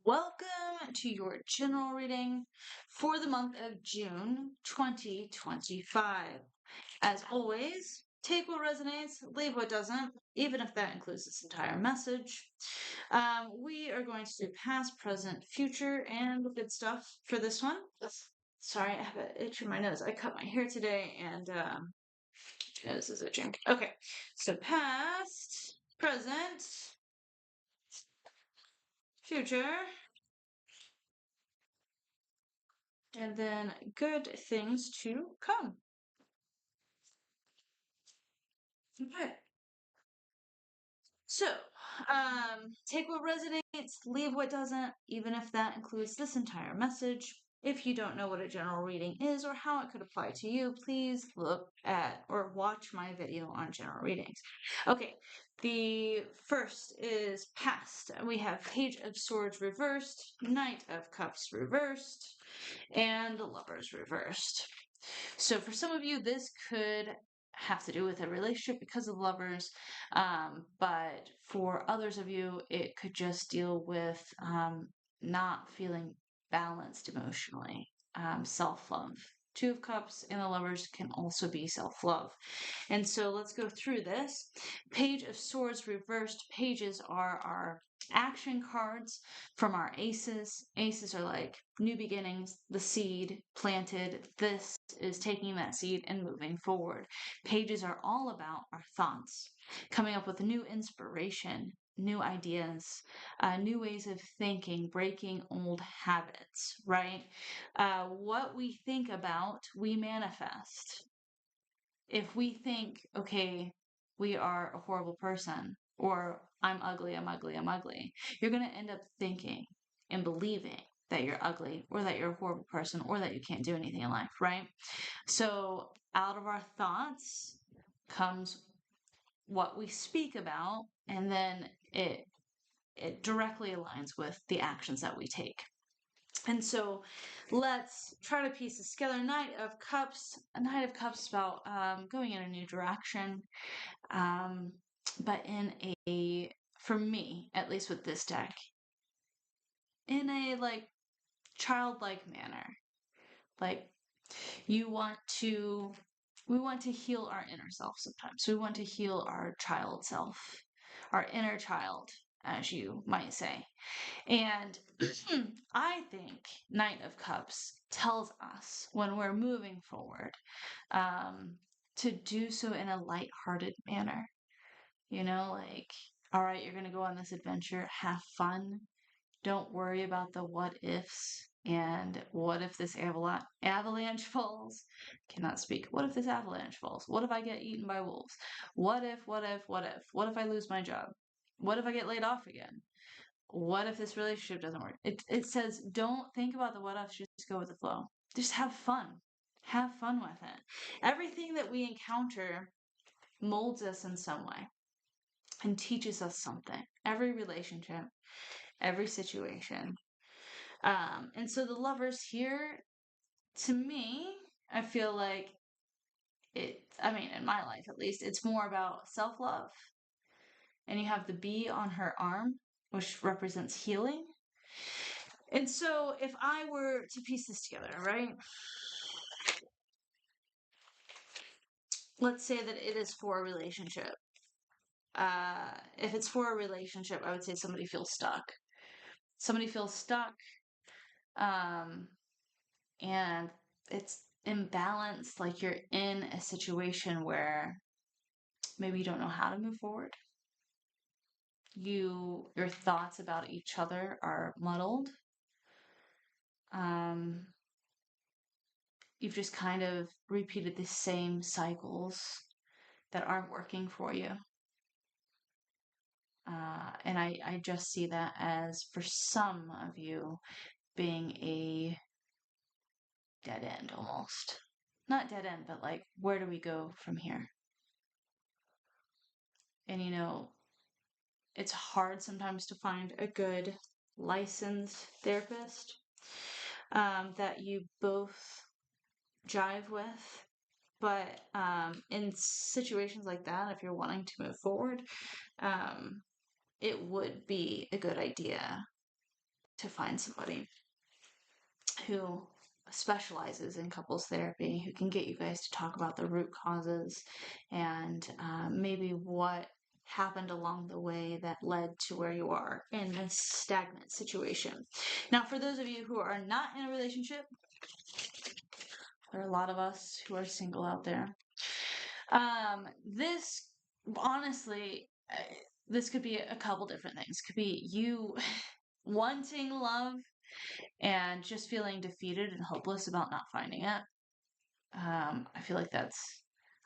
Welcome to your general reading for the month of June 2025. As always, take what resonates, leave what doesn't, even if that includes this entire message. We are going to do past, present, future, and good stuff for this one. Sorry, I have an itch in my nose. I cut my hair today and nose is itching. Okay, so past, present, future, and then good things to come. Okay. So, take what resonates, leave what doesn't, even if that includes this entire message. If you don't know what a general reading is or how it could apply to you, please look at or watch my video on general readings. Okay, the first is past. We have Page of Swords reversed, Knight of Cups reversed, and the Lovers reversed. So for some of you, this could have to do with a relationship because of lovers, but for others of you, it could just deal with not feeling balanced emotionally, self-love. Two of Cups and the Lovers can also be self-love. And so let's go through this. Page of Swords reversed. Pages are our action cards from our aces. Aces are like new beginnings, the seed planted. This is taking that seed and moving forward. Pages are all about our thoughts, coming up with new inspiration, new ideas, new ways of thinking, breaking old habits, right? What we think about, we manifest. If we think, okay, we are a horrible person, or I'm ugly, I'm ugly, I'm ugly, you're going to end up thinking and believing that you're ugly, or that you're a horrible person, or that you can't do anything in life, right? So out of our thoughts comes what we speak about, and then it directly aligns with the actions that we take. And so let's try to piece this together. Knight of Cups. A Knight of Cups is about going in a new direction. But in a, for me, at least with this deck, in a like childlike manner. Like we want to heal our inner self sometimes. We want to heal our child self, our inner child, as you might say. And I think Knight of Cups tells us when we're moving forward to do so in a lighthearted manner. You know, like, all right, you're going to go on this adventure, have fun. Don't worry about the what ifs. And what if this avalanche falls? Cannot speak. What if this avalanche falls? What if I get eaten by wolves? What if, what if, what if? What if I lose my job? What if I get laid off again? What if this relationship doesn't work? It says don't think about the what ifs, just go with the flow. Just have fun. Have fun with it. Everything that we encounter molds us in some way and teaches us something. Every relationship, every situation. And so the Lovers here, to me, I feel like in my life at least, it's more about self-love. And you have the bee on her arm, which represents healing. And so if I were to piece this together, right? Let's say that it is for a relationship. If it's for a relationship, I would say somebody feels stuck. Somebody feels stuck, and it's imbalanced, like you're in a situation where maybe you don't know how to move forward. Your thoughts about each other are muddled. You've just kind of repeated the same cycles that aren't working for you. And I just see that as, for some of you, being a dead end almost. Not dead end, but like, where do we go from here? And it's hard sometimes to find a good licensed therapist that you both jive with. But in situations like that, if you're wanting to move forward, it would be a good idea to find somebody who specializes in couples therapy, who can get you guys to talk about the root causes and maybe what happened along the way that led to where you are in this stagnant situation. Now, for those of you who are not in a relationship, there are a lot of us who are single out there. This, honestly, this could be a couple different things. Could be you wanting love and just feeling defeated and hopeless about not finding it. I feel like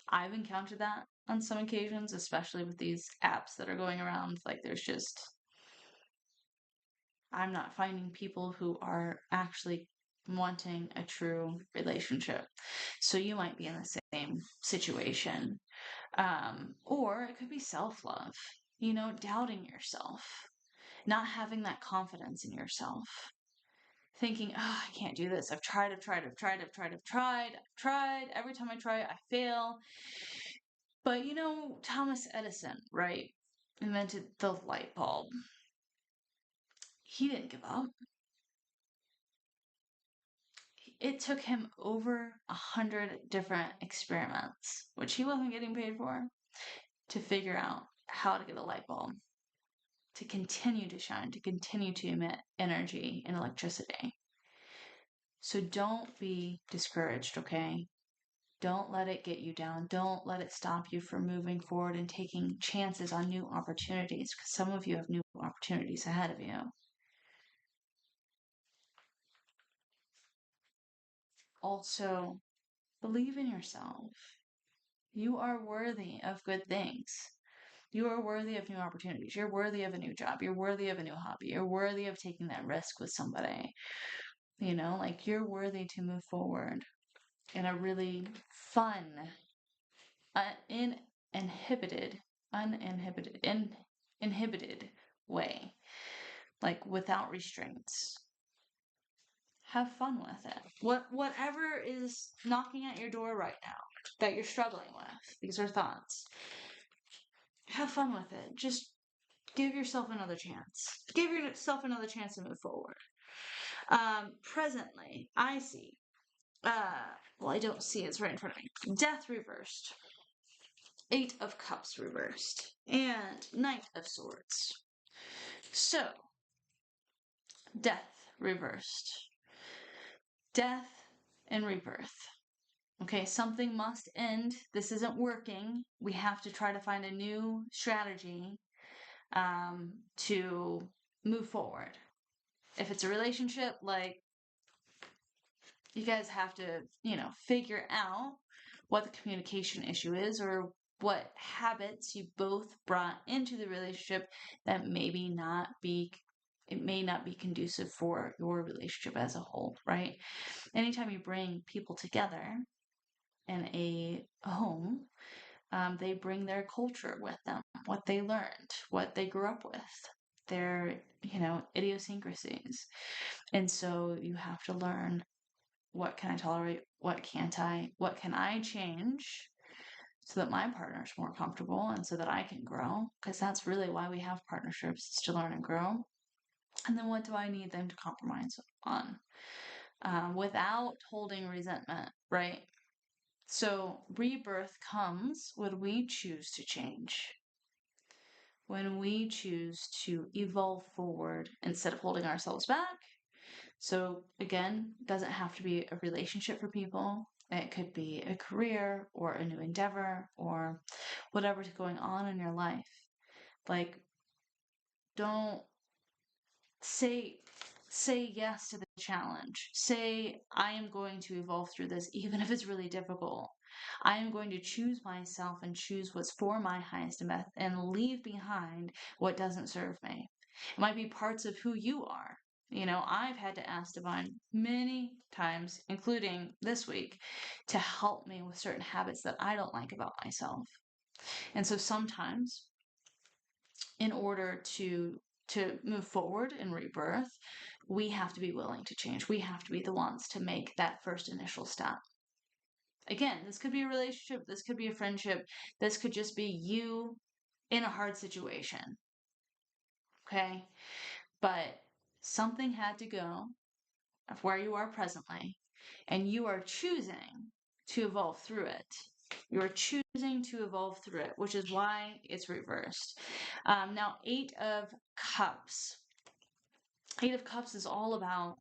I've encountered that on some occasions, especially with these apps that are going around. Like, I'm not finding people who are actually wanting a true relationship. So you might be in the same situation. Or it could be self-love, doubting yourself, not having that confidence in yourself, thinking, oh, I can't do this. I've tried. Every time I try, I fail. But Thomas Edison, right, invented the light bulb. He didn't give up. It took him over 100 different experiments, which he wasn't getting paid for, to figure out how to get a light bulb to continue to shine, to continue to emit energy and electricity. So don't be discouraged, okay? Don't let it get you down. Don't let it stop you from moving forward and taking chances on new opportunities, because some of you have new opportunities ahead of you. Also, believe in yourself. You are worthy of good things. You are worthy of new opportunities. You're worthy of a new job. You're worthy of a new hobby. You're worthy of taking that risk with somebody. Like, you're worthy to move forward in a really fun, inhibited way, like without restraints. Have fun with it. Whatever is knocking at your door right now that you're struggling with, these are thoughts. Have fun with it. Just give yourself another chance. Give yourself another chance to move forward. Presently, I see. I don't see, it's right in front of me. Death reversed. 8 of Cups reversed. And Knight of Swords. So, death reversed. Death and rebirth. Okay, something must end. This isn't working. We have to try to find a new strategy to move forward. If it's a relationship, like, you guys have to, figure out what the communication issue is, or what habits you both brought into the relationship that it may not be conducive for your relationship as a whole, right? Anytime you bring people together in a home, they bring their culture with them, what they learned, what they grew up with, their, idiosyncrasies. And so you have to learn, what can I tolerate? What can't I? What can I change so that my partner is more comfortable and so that I can grow? Because that's really why we have partnerships, is to learn and grow. And then what do I need them to compromise on without holding resentment, right? So rebirth comes when we choose to change, when we choose to evolve forward instead of holding ourselves back. So again, doesn't have to be a relationship for people. It could be a career or a new endeavor or whatever's going on in your life. Like, don't say yes to the challenge. Say, I am going to evolve through this, even if it's really difficult. I am going to choose myself and choose what's for my highest and best, and leave behind what doesn't serve me. It might be parts of who you are. I've had to ask Divine many times, including this week, to help me with certain habits that I don't like about myself. And so sometimes, in order to move forward in rebirth, we have to be willing to change. We have to be the ones to make that first initial step. Again, this could be a relationship, this could be a friendship, this could just be you in a hard situation. Okay? But Something had to go of where you are presently, and you are choosing to evolve through it. You're choosing to evolve through it, which is why it's reversed. Now, Eight of Cups. Eight of Cups is all about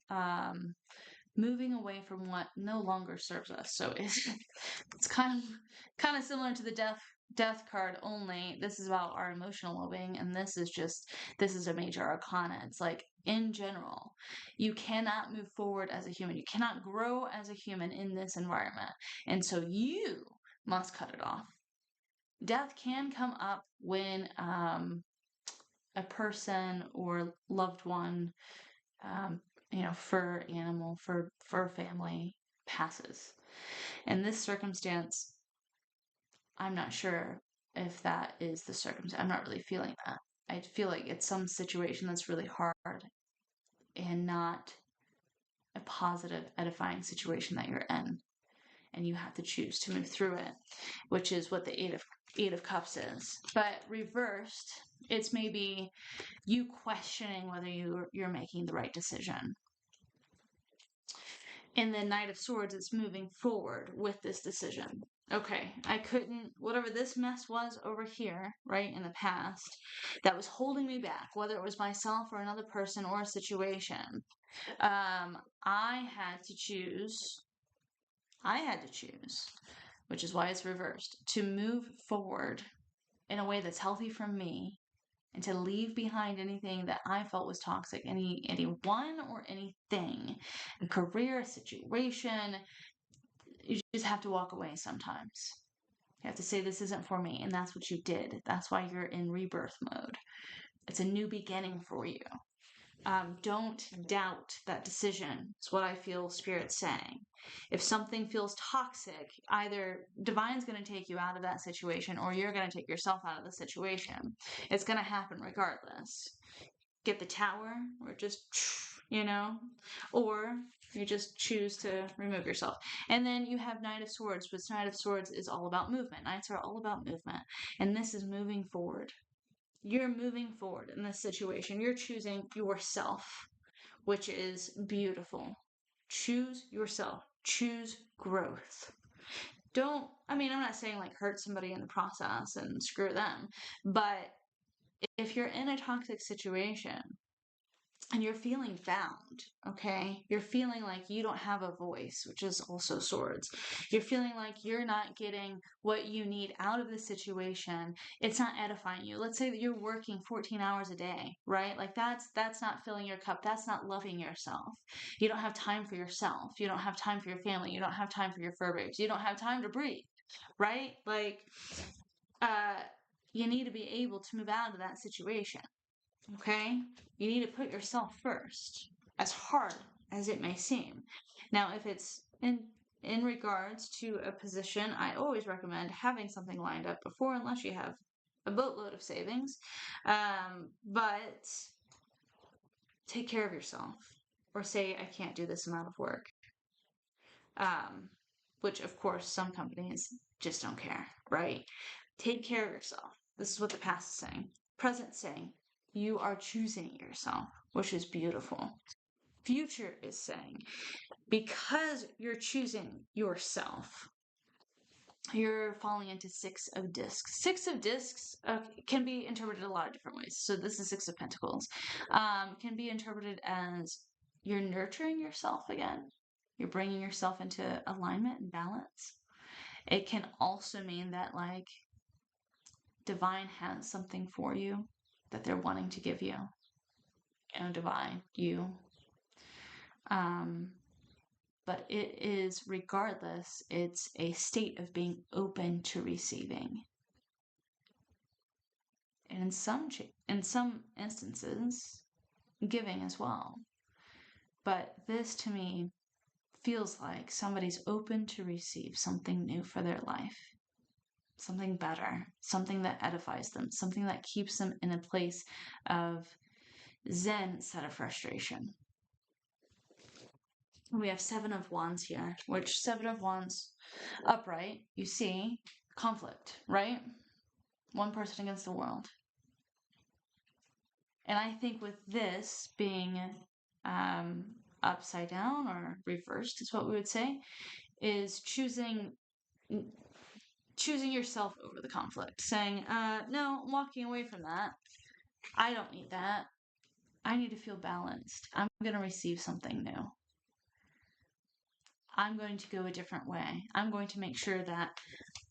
moving away from what no longer serves us. So it's kind of similar to the death card, only this is about our emotional well-being, and this is a major arcana. It's like, in general, you cannot move forward as a human, you cannot grow as a human in this environment, and so you must cut it off. Death can come up when a person or loved one, fur animal, fur family passes. In this circumstance, I'm not sure if that is the circumstance. I'm not really feeling that. I feel like it's some situation that's really hard and not a positive, edifying situation that you're in. And you have to choose to move through it, which is what the Eight of Cups is. But reversed, it's maybe you questioning whether you're making the right decision. In the Knight of Swords, it's moving forward with this decision. Okay, I couldn't, whatever this mess was over here, right, in the past, that was holding me back, whether it was myself or another person or a situation, I had to choose, which is why it's reversed, to move forward in a way that's healthy for me, and to leave behind anything that I felt was toxic, anyone or anything, a career, a situation. You just have to walk away sometimes. You have to say, this isn't for me, and that's what you did. That's why you're in rebirth mode. It's a new beginning for you. Don't doubt that decision. It's what I feel Spirit's saying. If something feels toxic, either Divine's going to take you out of that situation, or you're going to take yourself out of the situation. It's going to happen regardless. Get the Tower, or just, or you just choose to remove yourself. And then you have Knight of Swords, which Knight of Swords is all about movement. Knights are all about movement. And this is moving forward. You're moving forward in this situation. You're choosing yourself, which is beautiful. Choose yourself. Choose growth. I'm not saying like hurt somebody in the process and screw them, but if you're in a toxic situation and you're feeling found, okay? You're feeling like you don't have a voice, which is also Swords. You're feeling like you're not getting what you need out of the situation. It's not edifying you. Let's say that you're working 14 hours a day, right? Like that's not filling your cup. That's not loving yourself. You don't have time for yourself. You don't have time for your family. You don't have time for your fur babies. You don't have time to breathe, right? Like, you need to be able to move out of that situation. Okay? You need to put yourself first, as hard as it may seem. Now, if it's in regards to a position, I always recommend having something lined up before, unless you have a boatload of savings. But take care of yourself, or say, I can't do this amount of work. Which, of course, some companies just don't care, right? Take care of yourself. This is what the past is saying. Present saying, you are choosing yourself, which is beautiful. Future is saying, because you're choosing yourself, you're falling into Six of Discs. Six of Discs can be interpreted a lot of different ways. So this is Six of Pentacles. Can be interpreted as you're nurturing yourself again. You're bringing yourself into alignment and balance. It can also mean that, like, Divine has something for you that they're wanting to give you. Divine, you. But it is, regardless, it's a state of being open to receiving. And in some instances, giving as well. But this, to me, feels like somebody's open to receive something new for their life. Something better, something that edifies them, something that keeps them in a place of zen instead of frustration. We have Seven of Wands here, which Seven of Wands upright, you see conflict, right? One person against the world. And I think with this being upside down or reversed is what we would say, is choosing yourself over the conflict, saying, no, I'm walking away from that. I don't need that. I need to feel balanced. I'm going to receive something new. I'm going to go a different way. I'm going to make sure that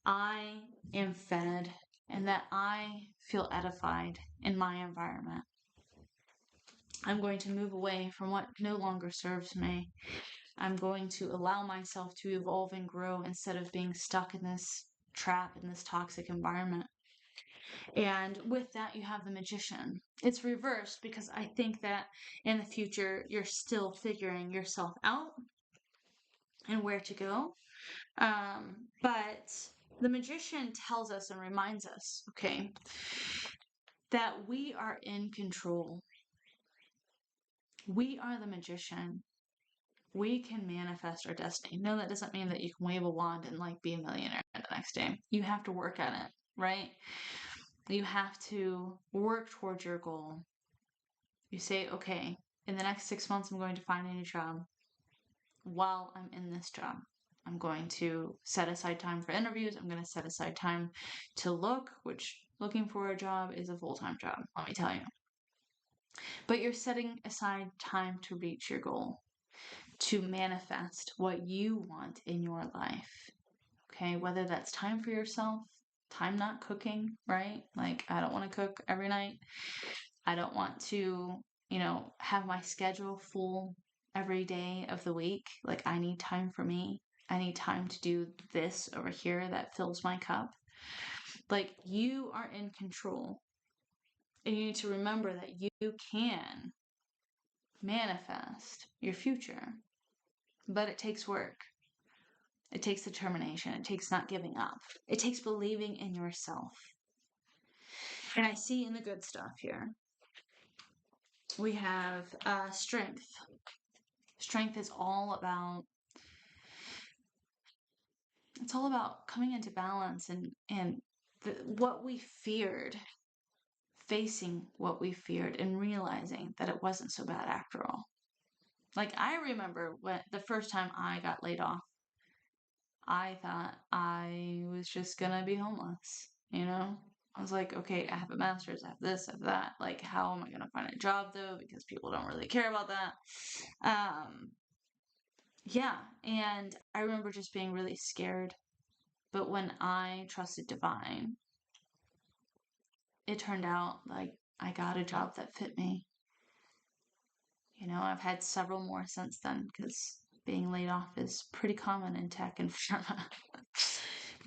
I am fed and that I feel edified in my environment. I'm going to move away from what no longer serves me. I'm going to allow myself to evolve and grow instead of being stuck in this trap, in this toxic environment. And with that, you have the magician. It's reversed because I think that in the future, you're still figuring yourself out and where to go. But the magician tells us and reminds us, okay, that we are in control. We are the magician. We can manifest our destiny. No, that doesn't mean that you can wave a wand and like be a millionaire the next day. You have to work at it, right? You have to work towards your goal. You say, okay, in the next 6 months, I'm going to find a new job. While I'm in this job, I'm going to set aside time for interviews. I'm going to set aside time to look, which looking for a job is a full-time job, let me tell you. But you're setting aside time to reach your goal, to manifest what you want in your life. Okay, whether that's time for yourself, time not cooking, right? Like, I don't want to cook every night. I don't want to, have my schedule full every day of the week. Like, I need time for me. I need time to do this over here that fills my cup. Like, you are in control. And you need to remember that you can manifest your future. But it takes work. It takes determination. It takes not giving up. It takes believing in yourself. And I see in the good stuff here, we have strength. Strength is all about, it's all about coming into balance and what we feared, facing what we feared and realizing that it wasn't so bad after all. Like, I remember when the first time I got laid off, I thought I was just gonna be homeless, I was like, okay, I have a master's, I have this, I have that. Like, how am I gonna find a job though? Because people don't really care about that. Yeah, and I remember just being really scared. But when I trusted divine, it turned out like I got a job that fit me. I've had several more since then because being laid off is pretty common in tech and pharma.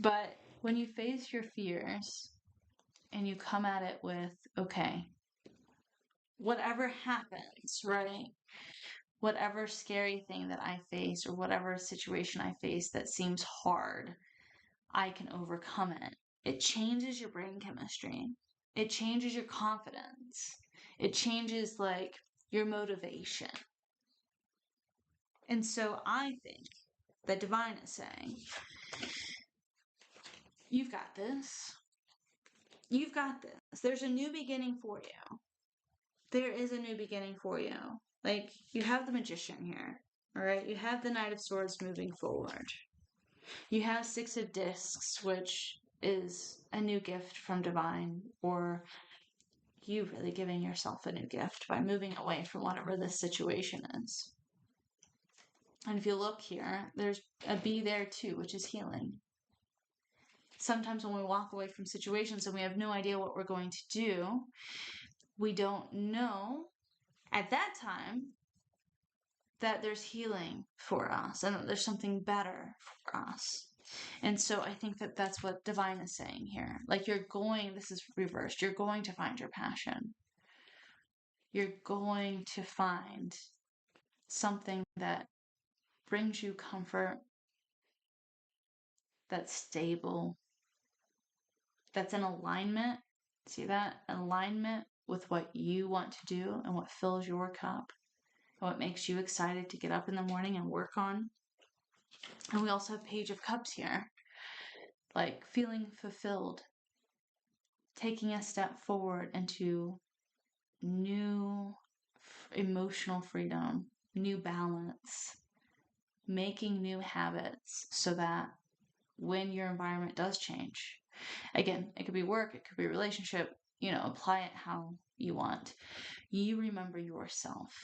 But when you face your fears and you come at it with, okay, whatever happens, right? Whatever scary thing that I face or whatever situation I face that seems hard, I can overcome it. It changes your brain chemistry. It changes your confidence. It changes like your motivation. And so I think that divine is saying, you've got this. You've got this. There's a new beginning for you. There is a new beginning for you. Like, you have the magician here. All right. You have the Knight of Swords moving forward. You have Six of Discs, which is a new gift from divine, or you really giving yourself a new gift by moving away from whatever this situation is. And if you look here, there's a B there too, which is healing. Sometimes when we walk away from situations and we have no idea what we're going to do, we don't know at that time that there's healing for us and that there's something better for us. And so I think that that's what divine is saying here. Like, this is reversed. You're going to find your passion. You're going to find something that brings you comfort, that's stable, that's in alignment. See that? Alignment with what you want to do and what fills your cup and what makes you excited to get up in the morning and work on. And we also have Page of Cups here, like feeling fulfilled, taking a step forward into new emotional freedom, new balance, making new habits so that when your environment does change, again, it could be work, it could be a relationship, apply it how you want. You remember yourself.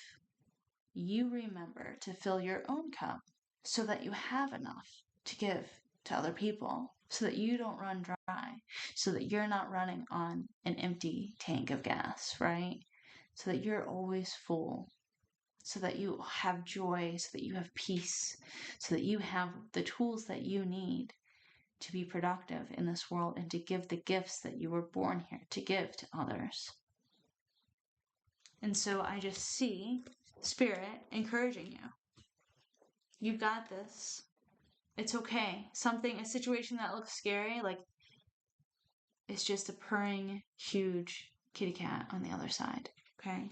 You remember to fill your own cup so that you have enough to give to other people, so that you don't run dry, so that you're not running on an empty tank of gas, right? So that you're always full, so that you have joy, so that you have peace, so that you have the tools that you need to be productive in this world and to give the gifts that you were born here to give to others. And so I just see Spirit encouraging you. You've got this. It's okay. A situation that looks scary, like it's just a purring, huge kitty cat on the other side. Okay?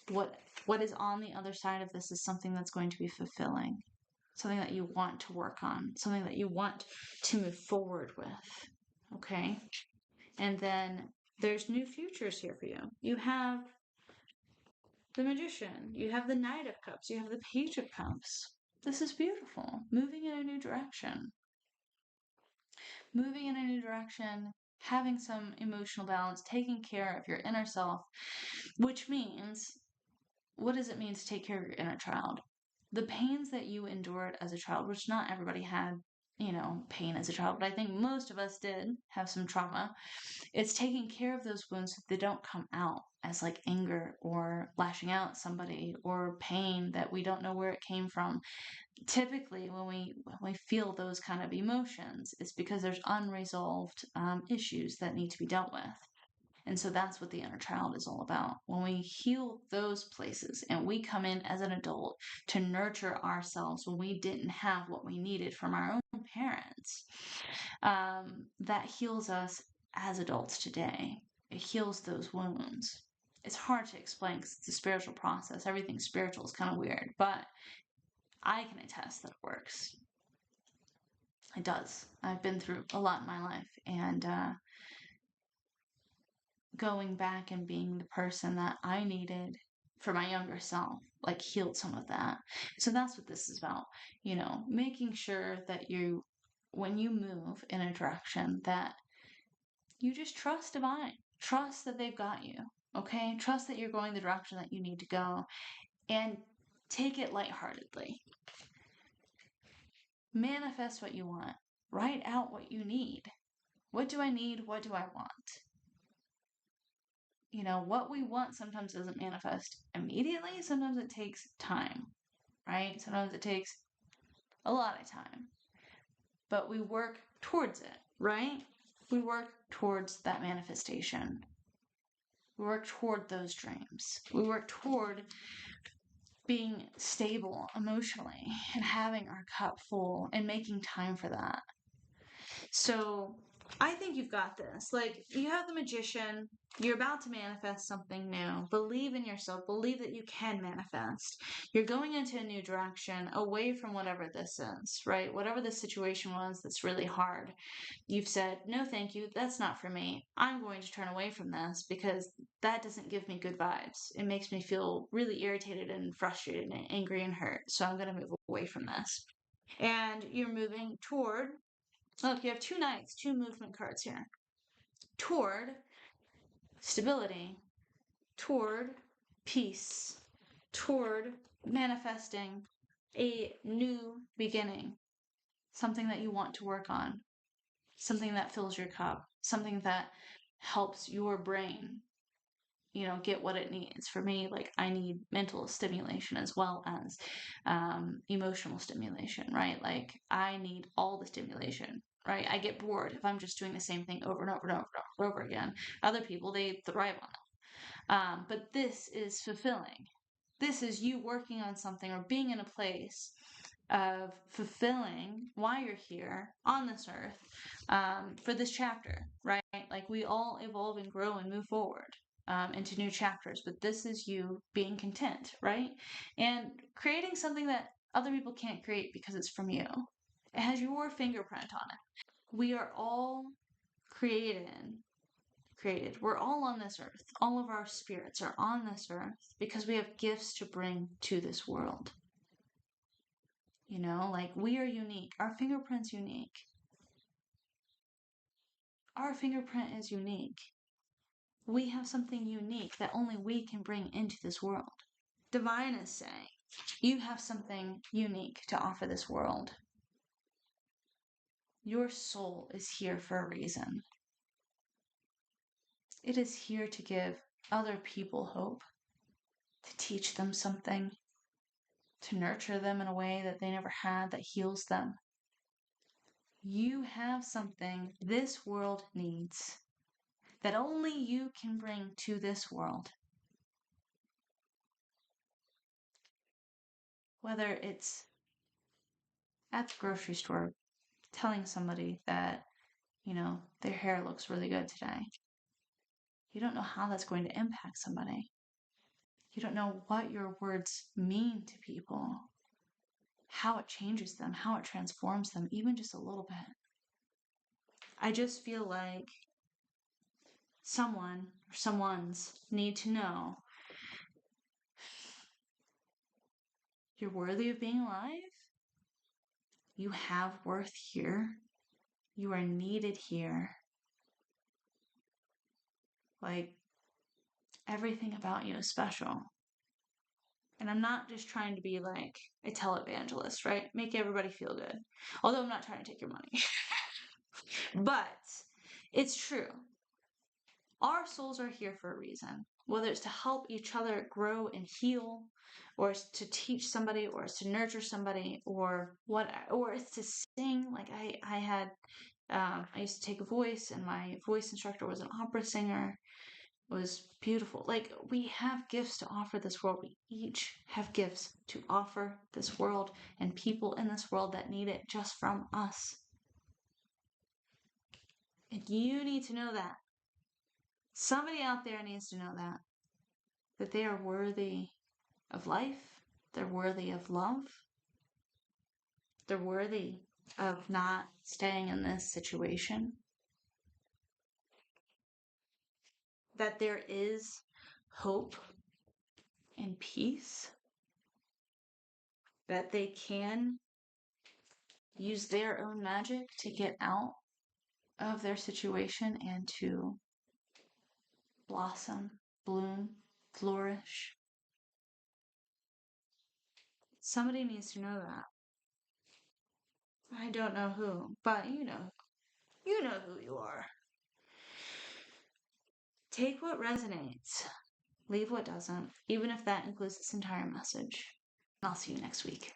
What is on the other side of this is something that's going to be fulfilling, something that you want to work on, something that you want to move forward with. Okay? And then there's new futures here for you. You have the Magician, you have the Knight of Cups, you have the Page of Cups. This is beautiful. Moving in a new direction. Moving in a new direction, having some emotional balance, taking care of your inner self, which means, what does it mean to take care of your inner child? The pains that you endured as a child, which not everybody had, pain as a child, but I think most of us did have some trauma. It's taking care of those wounds so they don't come out as like anger or lashing out at somebody or pain that we don't know where it came from. Typically, when we feel those kind of emotions, it's because there's unresolved issues that need to be dealt with. And so that's what the inner child is all about. When we heal those places and we come in as an adult to nurture ourselves when we didn't have what we needed from our own parents, that heals us as adults today. It heals those wounds. It's hard to explain because it's a spiritual process. Everything spiritual is kind of weird, but I can attest that it works. It does. I've been through a lot in my life, and going back and being the person that I needed for my younger self, like healed some of that. So that's what this is about, making sure that when you move in a direction, that you just trust divine, trust that they've got you, okay? Trust that you're going the direction that you need to go, and take it lightheartedly. Manifest what you want. Write out what you need. What do I need? What do I want? What we want sometimes doesn't manifest immediately. Sometimes it takes time, right? Sometimes it takes a lot of time. But we work towards it, right? We work towards that manifestation. We work toward those dreams. We work toward being stable emotionally and having our cup full and making time for that. So I think you've got this. Like, you have the Magician. You're about to manifest something new. Believe in yourself. Believe that you can manifest. You're going into a new direction away from whatever this is, right? Whatever the situation was that's really hard. You've said, no, thank you. That's not for me. I'm going to turn away from this because that doesn't give me good vibes. It makes me feel really irritated and frustrated and angry and hurt. So I'm going to move away from this. And you're moving toward, look, you have two knights, two movement cards here. Toward stability, toward peace, toward manifesting a new beginning, something that you want to work on, something that fills your cup, something that helps your brain, get what it needs. For me, like, I need mental stimulation as well as emotional stimulation, right? Like, I need all the stimulation, right? I get bored if I'm just doing the same thing over and over and over and over again. Other people, they thrive on it. But this is fulfilling. This is you working on something or being in a place of fulfilling why you're here on this earth for this chapter, right? Like, we all evolve and grow and move forward into new chapters, but this is you being content, right? And creating something that other people can't create because it's from you. It has your fingerprint on it. We are all created created. We're all on this earth. All of our spirits are on this earth because we have gifts to bring to this world. You know, like we are unique. Our fingerprint's unique. Our fingerprint is unique. We have something unique that only we can bring into this world. Divine is saying, you have something unique to offer this world. Your soul is here for a reason. It is here to give other people hope, to teach them something, to nurture them in a way that they never had, that heals them. You have something this world needs that only you can bring to this world. Whether it's at the grocery store telling somebody that, you know, their hair looks really good today. You don't know how that's going to impact somebody. You don't know what your words mean to people, how it changes them, how it transforms them, even just a little bit. I just feel like someone or someone's need to know you're worthy of being alive. You have worth here. You are needed here. Like, everything about you is special. And I'm not just trying to be like a televangelist, right? Make everybody feel good. Although I'm not trying to take your money. But it's true. Our souls are here for a reason. Whether it's to help each other grow and heal, or it's to teach somebody, or it's to nurture somebody, or what, or it's to sing. Like I used to take a voice, and my voice instructor was an opera singer. It was beautiful. Like, we have gifts to offer this world. We each have gifts to offer this world and people in this world that need it just from us. And you need to know that. Somebody out there needs to know that they are worthy of life. They're worthy of love. They're worthy of not staying in this situation. That there is hope and peace. That they can use their own magic to get out of their situation and to blossom, bloom, flourish. Somebody needs to know that. I don't know who, but you know who you are. Take what resonates, leave what doesn't, even if that includes this entire message. I'll see you next week.